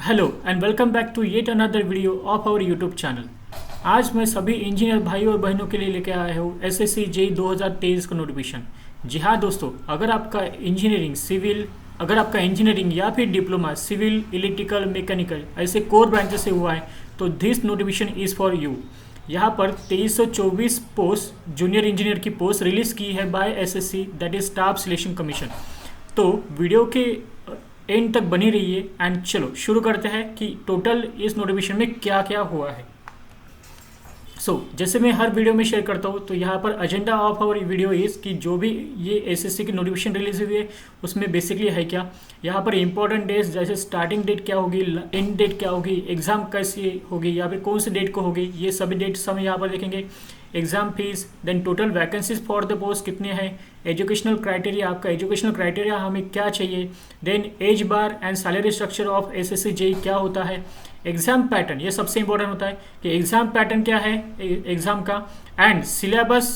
Hello and welcome back to yet another video of our YouTube channel. आज मैं सभी engineer भाइयों और बहनों के लिए लेकर आया हूँ एसएससी जेईई 2023 का नोटिफिकेशन। जी हाँ दोस्तों, अगर आपका इंजीनियरिंग या फिर डिप्लोमा सिविल, इलेक्ट्रिकल, मैकेनिकल ऐसे कोर ब्रांचेस से हुआ है तो this notification is for you. यहाँ पर 2324 पोस्ट जूनियर इंजीनियर की पोस्ट रिलीज़ की है by SSC, that is staff selection commission. तो वीडियो के एंड तक बनी रहिए एंड चलो शुरू करते हैं कि टोटल इस नोटिफिकेशन में क्या क्या हुआ है। जैसे मैं हर वीडियो में शेयर करता हूँ, तो यहाँ पर agenda of our video is कि जो भी ये एसएससी की नोटिफिकेशन रिलीज हुई है उसमें बेसिकली है क्या, यहाँ पर इंपॉर्टेंट डेट्स जैसे स्टार्टिंग डेट क्या होगी, एंड डेट क्या होगी, एग्जाम कैसी होगी या फिर कौन सी डेट को होगी, ये सभी डेट्स हम यहाँ पर देखेंगे। Exam fees, then total vacancies for the post कितने हैं, एजुकेशनल क्राइटेरिया, आपका एजुकेशनल क्राइटेरिया हमें क्या चाहिए, then age bar and salary structure of SSC JE क्या होता है, एग्जाम पैटर्न, ये सबसे इंपॉर्टेंट होता है कि एग्जाम पैटर्न क्या है एग्जाम का, एंड सिलेबस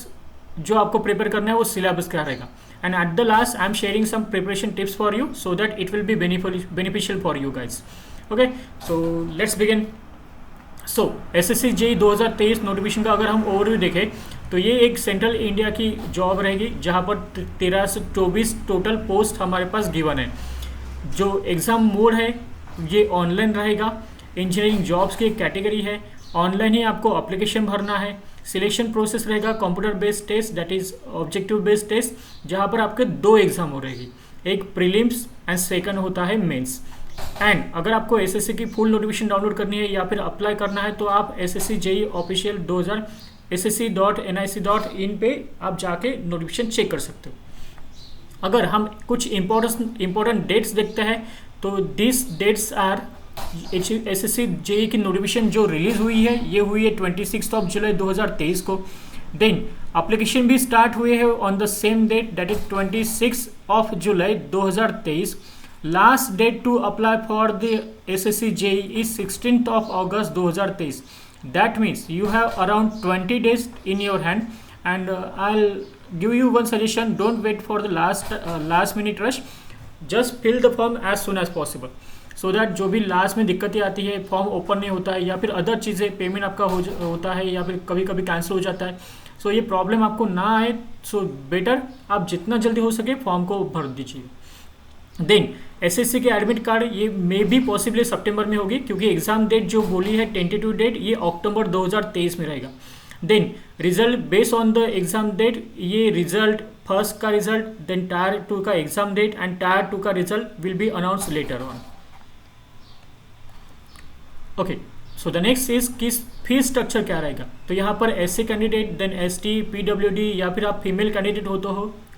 जो आपको प्रिपेयर करना है वो सिलेबस क्या रहेगा, and at the last I am sharing some preparation tips for you so that it will be beneficial for you guys. Okay, so let's begin. SSC JE 2023 notification का अगर हम ओवरव्यू देखें तो ये एक सेंट्रल इंडिया की job रहेगी जहाँ पर 1324 टोटल पोस्ट हमारे पास गिवन है। जो एग्ज़ाम मोड है ये ऑनलाइन रहेगा। इंजीनियरिंग जॉब्स की एक कैटेगरी है, ऑनलाइन ही आपको एप्लीकेशन भरना है। सिलेक्शन प्रोसेस रहेगा computer based test, that is objective based test, जहाँ पर आपके दो एग्जाम हो रहेगी, एक प्रीलिम्स एंड सेकंड होता है मेंस। एंड अगर आपको एसएससी की फुल नोटिफिकेशन डाउनलोड करनी है या फिर अप्लाई करना है तो आप एसएससी जेईई ऑफिशियल 2000 ssc.nic.in पे आप जाके नोटिफिकेशन चेक कर सकते हो। अगर हम कुछ इंपॉर्टेंट डेट्स देखते हैं तो this dates are SSC JE की नोटिफिकेशन जो रिलीज हुई है ये हुई है 26 जुलाई 2023 को। देन एप्लीकेशन भी स्टार्ट हुए हैं on the same date, that is 26 July 2023। Last date to apply for the SSC JE is 16 August 2023। That means you have around 20 days in your hand, and I'll give you one suggestion: don't wait for the last minute rush. Just fill the form as soon as possible, so that जो भी last में दिक्कतें आती है, form open नहीं होता है या फिर अदर चीज़ें, पेमेंट आपका होता है या फिर कभी कभी कैंसिल हो जाता है, सो ये प्रॉब्लम आपको ना आए। सो बेटर आप जितना जल्दी हो सके फॉर्म को भर दीजिए। देन एसएससी के एडमिट कार्ड ये मे भी पॉसिबली सितंबर में होगी, क्योंकि एग्जाम डेट जो बोली है टेंटेटिव डेट ये अक्टूबर 2023 में रहेगा। Then result based on the exam date, ये रिजल्ट फर्स्ट का रिजल्ट, देन टायर 2 का एग्जाम डेट एंड टायर 2 का result will be announce later on. Okay, so the next is किस फीस स्ट्रक्चर क्या रहेगा। तो यहाँ पर SC candidate, then ST, PWD या फिर आप फीमेल कैंडिडेट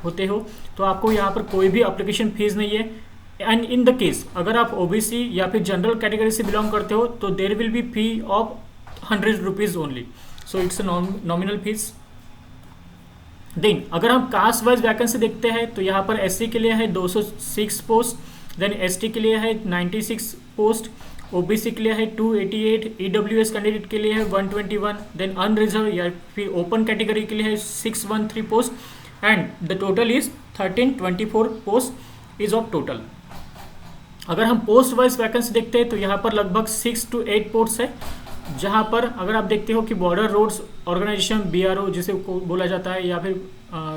होते हो तो आपको यहाँ पर कोई भी एप्लीकेशन फीस नहीं है। एंड इन द केस अगर आप ओबीसी या फिर जनरल कैटेगरी से बिलोंग करते हो तो there will be fee of 100 rupees only, so it's a nominal fees. Then अगर हम कास्ट वाइज वैकेंसी देखते हैं तो यहाँ पर एससी के लिए है 206 पोस्ट, देन एसटी के लिए है 96 पोस्ट, ओबीसी के लिए है 288, ईडब्ल्यूएस कैंडिडेट के लिए है 121, देन अनरिजर्व या फिर ओपन कैटेगरी के लिए है 613 post, and the total is 1324 post is of total. अगर हम पोस्ट वाइज वैकेंसी देखते हैं तो यहाँ पर लगभग 6 to 8 पोस्ट है, जहाँ पर अगर आप देखते हो कि बॉर्डर रोड्स ऑर्गेनाइजेशन बीआरओ जिसे बोला जाता है, या फिर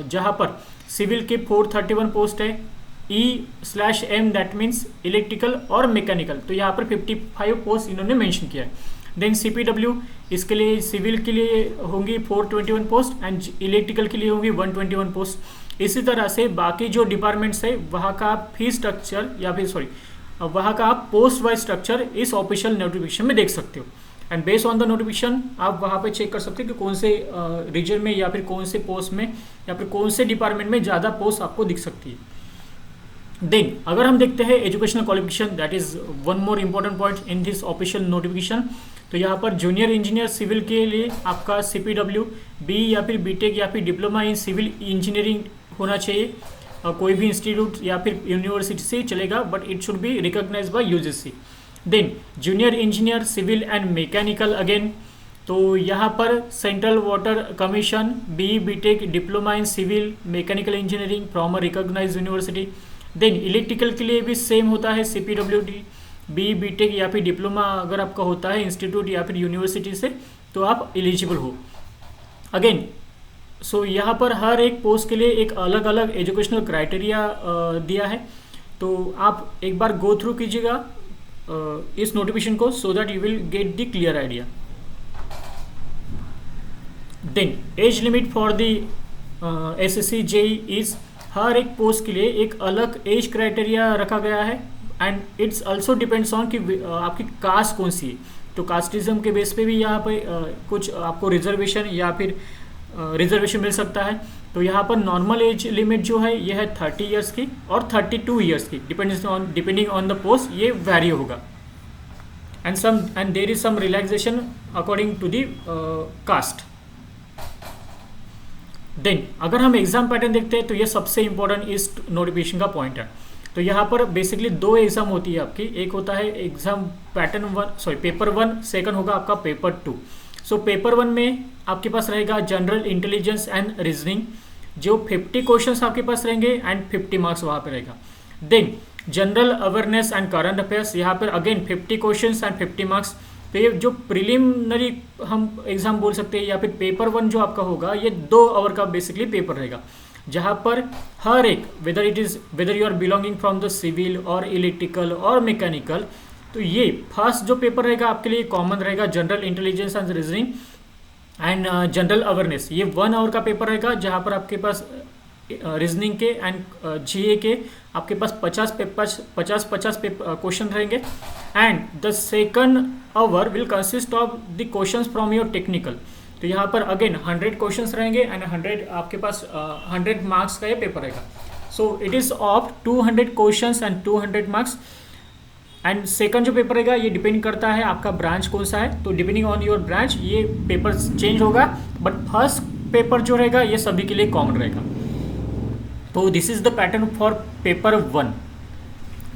जहाँ पर सिविल के 431 पोस्ट है, E/M दैट मीन्स इलेक्ट्रिकल और मैकेनिकल, तो यहाँ पर 55 पोस्ट इन्होंने मेंशन किया है। देन सीपीडब्ल्यू, इसके लिए सिविल के लिए होंगी 421 पोस्ट एंड इलेक्ट्रिकल के लिए होंगी 121 पोस्ट। इसी तरह से बाकी जो डिपार्टमेंट्स है वहाँ का फीस स्ट्रक्चर या फिर वहाँ का आप पोस्ट वाइज स्ट्रक्चर इस ऑफिशियल नोटिफिकेशन में देख सकते हो। And based on the notification आप वहाँ पे चेक कर सकते हो कि कौन से रीजन में या फिर कौन से पोस्ट में या फिर कौन से डिपार्टमेंट में ज़्यादा पोस्ट आपको दिख सकती है। देन अगर हम देखते हैं educational qualification, that is one more important point in this official notification. तो यहाँ पर जूनियर इंजीनियर सिविल के लिए आपका सीपीडब्ल्यू बी या फिर बीटेक या फिर डिप्लोमा इन सिविल इंजीनियरिंग होना चाहिए। कोई भी इंस्टीट्यूट या फिर यूनिवर्सिटी से चलेगा, but it should be recognised by UGC. Then junior engineer civil and mechanical again, तो यहाँ पर central water commission B BTech diploma in civil mechanical engineering from a recognised university. Then electrical के लिए भी same होता है CPWD, BTech या फिर डिप्लोमा अगर आपका होता है इंस्टीट्यूट या फिर यूनिवर्सिटी से, तो आप एलिजिबल हो। अगेन सो यहाँ पर हर एक पोस्ट के लिए एक अलग अलग एजुकेशनल क्राइटेरिया दिया है, तो आप एक बार गो थ्रू कीजिएगा इस नोटिफिकेशन को, so that you will get the clear idea. Then age limit for the SSC JEE is, हर एक पोस्ट के लिए एक अलग एज क्राइटेरिया रखा गया है, and it's also depends on कि आपकी कास्ट कौन सी है। तो कास्टिज्म के बेस पे भी यहाँ पे कुछ आपको रिजर्वेशन या फिर रिजर्वेशन मिल सकता है। तो यहाँ पर नॉर्मल एज लिमिट जो है ये है 30 ईयर्स की और 32 ईयर्स की, डिपेंडिंग ऑन द पोस्ट ये वैरी होगा। And there is some relaxation according to the caste. Then अगर हम एग्जाम पैटर्न देखते हैं तो ये सबसे इंपॉर्टेंट इस नोटिफिकेशन का पॉइंट है। तो यहाँ पर बेसिकली 2 एग्जाम होती है आपकी, एक होता है एग्जाम पेपर 1, सेकंड होगा आपका पेपर 2। सो पेपर 1 में आपके पास रहेगा जनरल इंटेलिजेंस एंड रीजनिंग, जो 50 क्वेश्चंस आपके पास रहेंगे एंड 50 मार्क्स वहाँ पे रहेगा। Then general awareness and current affairs, यहाँ पर अगेन 50 क्वेश्चंस एंड 50 मार्क्स। तो ये जो प्रिलिमिनरी हम एग्जाम बोल सकते हैं या फिर पेपर 1 जो आपका होगा, ये 2 आवर का बेसिकली पेपर रहेगा, जहाँ पर हर एक whether you are belonging from the civil और इलेक्ट्रिकल और मैकेनिकल, तो ये फर्स्ट जो पेपर रहेगा आपके लिए कॉमन रहेगा, general intelligence and reasoning and general awareness. ये 1 आवर का पेपर रहेगा, जहाँ पर आपके पास रीजनिंग के एंड GA के आपके पास 50 क्वेश्चन रहेंगे। And the second hour will consist of the questions from your technical. तो यहाँ पर अगेन 100 क्वेश्चंस रहेंगे एंड 100 आपके पास 100 मार्क्स का ये पेपर रहेगा। सो it is of 200 questions and 200 marks. And second जो पेपर रहेगा ये डिपेंड करता है आपका ब्रांच कौन सा है, तो डिपेंडिंग ऑन योर ब्रांच ये पेपर चेंज होगा, बट फर्स्ट पेपर जो रहेगा ये सभी के लिए कॉमन रहेगा। तो this is the pattern for paper 1।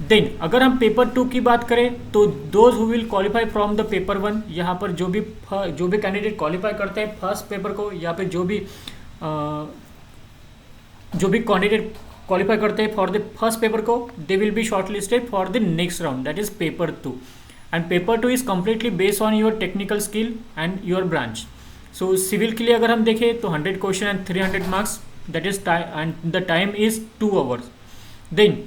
देन अगर हम पेपर 2 की बात करें तो those who will qualify from the paper 1, यहाँ पर जो भी कैंडिडेट क्वालिफाई करते हैं फर्स्ट पेपर को, या फिर जो भी कैंडिडेट क्वालिफाई करते हैं फॉर द फर्स्ट पेपर को, they will be shortlisted for the next round, that is paper 2। And paper 2 is completely based on your technical skill and your branch. So civil के लिए अगर हम देखें तो 100 question and 300 marks, that is and the time is 2 hours. Then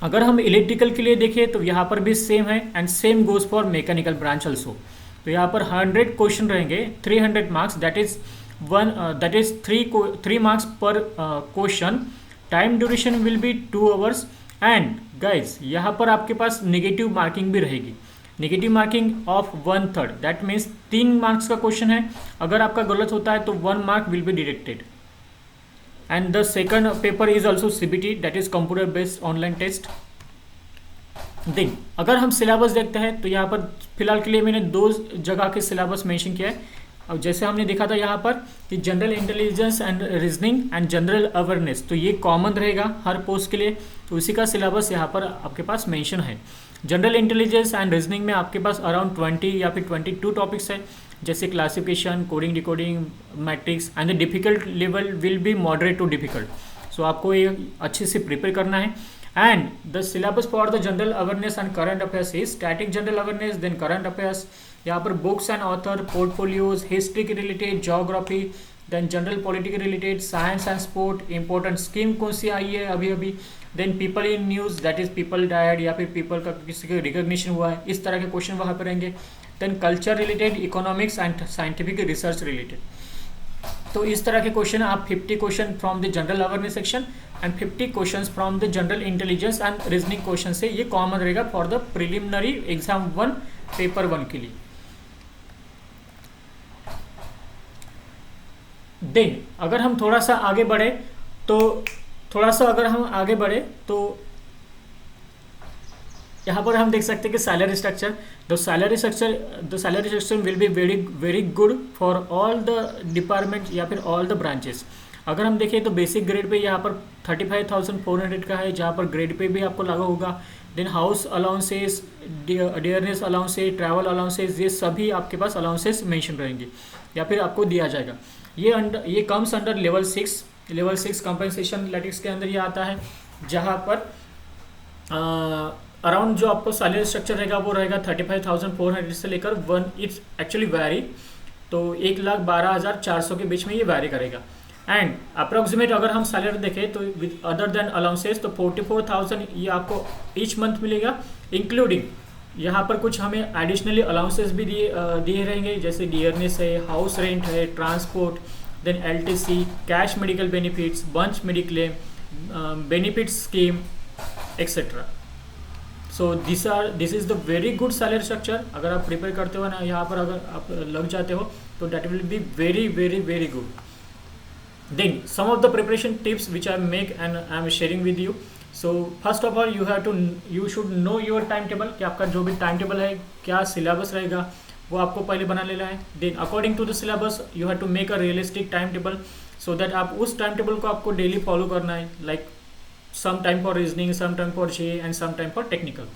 अगर हम electrical के लिए देखें तो यहाँ पर भी सेम है, and same goes for mechanical branch also. तो यहाँ पर 100 क्वेश्चन रहेंगे, 300 मार्क्स, दैट इज 3 मार्क्स पर question. Time duration will be 2 hours. And guys यहाँ पर आपके पास नेगेटिव मार्किंग भी रहेगी, negative marking of 1/3, that means 3 marks का क्वेश्चन है, अगर आपका गलत होता है तो 1 mark will be deducted. And the second paper is also CBT, that is computer based online test. Then अगर हम सिलेबस देखते हैं तो यहाँ पर फिलहाल के लिए मैंने 2 जगह के सिलेबस मेंशन किया है। अब जैसे हमने देखा था यहाँ पर कि general intelligence and reasoning and general awareness, तो ये कॉमन रहेगा हर पोस्ट के लिए, तो उसी का सिलेबस यहाँ पर आपके पास मेंशन है। जनरल इंटेलिजेंस एंड रीजनिंग में आपके पास अराउंड 20 या फिर 22 टॉपिक्स है, जैसे classification, coding, decoding, matrix, and the difficult level will be moderate to difficult. So आपको ये अच्छे से प्रिपेयर करना है। And the syllabus for the general awareness and current affairs is static general awareness, then current affairs, यहाँ पर books and author, portfolios, history के related, geography, then general polity के related, science and sport, important scheme कौन सी आई है अभी, then people in news, that is people died या फिर पीपल का किसी का रिकॉग्निशन हुआ है, इस तरह के क्वेश्चन वहाँ पर रहेंगे। Then culture related, economics and scientific research related. तो इस तरह के क्वेश्चन आप 50 question from the general awareness section and 50 question from the general intelligence and reasoning question से ये कॉमन रहेगा for the preliminary exam 1 paper 1 के लिए। देन अगर हम थोड़ा सा आगे बढ़े तो यहाँ पर हम देख सकते हैं कि salary structure, the salary structure will be very good for all the department या फिर ऑल द ब्रांचेस। अगर हम देखें तो बेसिक ग्रेड पे यहाँ पर 35,400 का है, जहाँ पर ग्रेड पे भी आपको लागू होगा। Then house allowances, dearness allowances, travel allowances, ये सभी आपके पास अलाउंसेस मेंशन रहेंगे या फिर आपको दिया जाएगा। ये comes under level 6 compensation lattice के अंदर ये आता है, जहाँ पर अराउंड जो आपको सैलरी स्ट्रक्चर रहेगा वो रहेगा 35,400 से लेकर 1, इट्स एक्चुअली वैरी, तो 1,12,400 के बीच में ये वैरी करेगा। एंड अप्रोक्सीमेट अगर हम सैलरी देखें तो विद अदर देन अलाउंसेस तो 44,000 ये आपको ईच मंथ मिलेगा, इंक्लूडिंग यहाँ पर कुछ हमें एडिशनली अलाउंसेस भी दिए रहेंगे, जैसे डियरनेस है, हाउस रेंट है, transport, then LTC, cash medical benefits, bunch mediclaim, benefit scheme etcetera. So this is the very good salary structure. अगर आप प्रिपेयर करते हो ना यहाँ पर, अगर आप लग जाते हो तो that will be very very very good. Then some of the preparation tips which I make and I am sharing with you. So first of all you should know your time table, कि आपका जो भी time table है, क्या syllabus रहेगा वो आपको पहले बना लेना है। Then according to the syllabus you have to make a realistic time table, so that आप उस टाइम टेबल को आपको डेली फॉलो करना है, like some time for reasoning, some time for GA and some time for technical.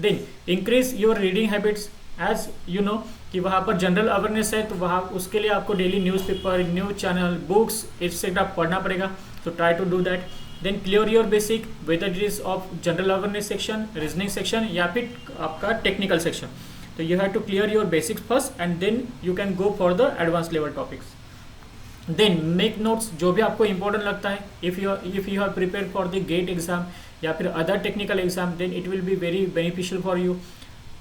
Then increase your reading habits, as you know कि वहाँ पर general awareness है, तो वहाँ उसके लिए आपको daily newspaper, news channel, books etcetera पढ़ना पड़ेगा, तो try to do that. Then clear your basic, whether it is of general awareness section, reasoning section या फिर आपका टेक्निकल सेक्शन, तो you have to clear your basics first and then you can go for the advance level topics. Then make notes, जो भी आपको important लगता है, if you have prepare for the GATE exam या फिर other technical exam, then it will be very beneficial for you.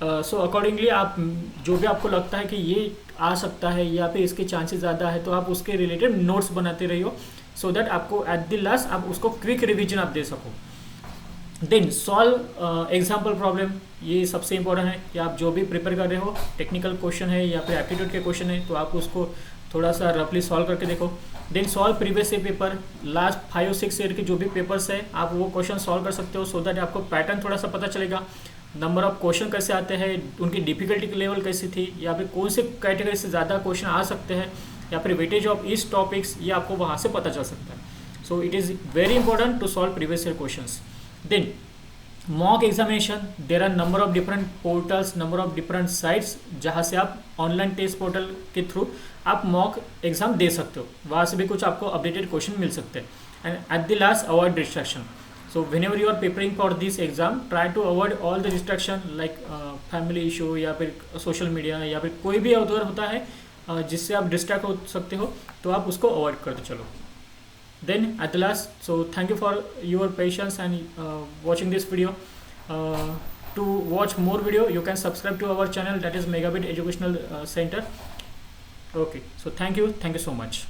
So accordingly आप जो भी आपको लगता है कि ये आ सकता है या फिर इसके चांसेस ज़्यादा है, तो आप उसके रिलेटेड नोट्स बनाते रहिए, सो दैट आपको एट द लास्ट आप उसको क्विक रिविजन आप दे सको। देन सॉल्व एग्जाम्पल प्रॉब्लम, ये सबसे इंपॉर्टेंट है कि आप जो भी प्रिपेयर कर रहे हो, टेक्निकल क्वेश्चन है या फिर एप्टीट्यूड के क्वेश्चन है, तो आप उसको थोड़ा सा रफली सॉल्व करके देखो। Then solve previous year paper, last 5 और 6 ईयर के जो भी पेपर्स है आप वो क्वेश्चन सॉल्व कर सकते हो, सो दैट आपको पैटर्न थोड़ा सा पता चलेगा, नंबर ऑफ क्वेश्चन कैसे आते हैं, उनकी डिफिकल्टी लेवल कैसी थी, या फिर कौन से कैटेगरी से ज़्यादा क्वेश्चन आ सकते हैं, या फिर वेटेज ऑफ ईच टॉपिक्स, ये आपको वहाँ से पता चल सकता है। So it is very important to solve previous year questions. Then mock examination, there are number of different portals, number of different sites जहाँ से आप ऑनलाइन टेस्ट पोर्टल के थ्रू आप मॉक एग्जाम दे सकते हो, वहाँ से भी कुछ आपको अपडेटेड क्वेश्चन मिल सकते हैं। And at the last avoid distraction, so whenever you are preparing for this exam try to avoid all the distraction, like family issue या फिर सोशल मीडिया या फिर कोई भी उधर होता है जिससे आप डिस्ट्रैक्ट हो सकते हो, तो आप उसको अवॉइड करते चलो। Then at the last, so thank you for your patience and watching this video. To watch more video you can subscribe to our channel, that is Megabit Educational Center. Okay, so thank you so much.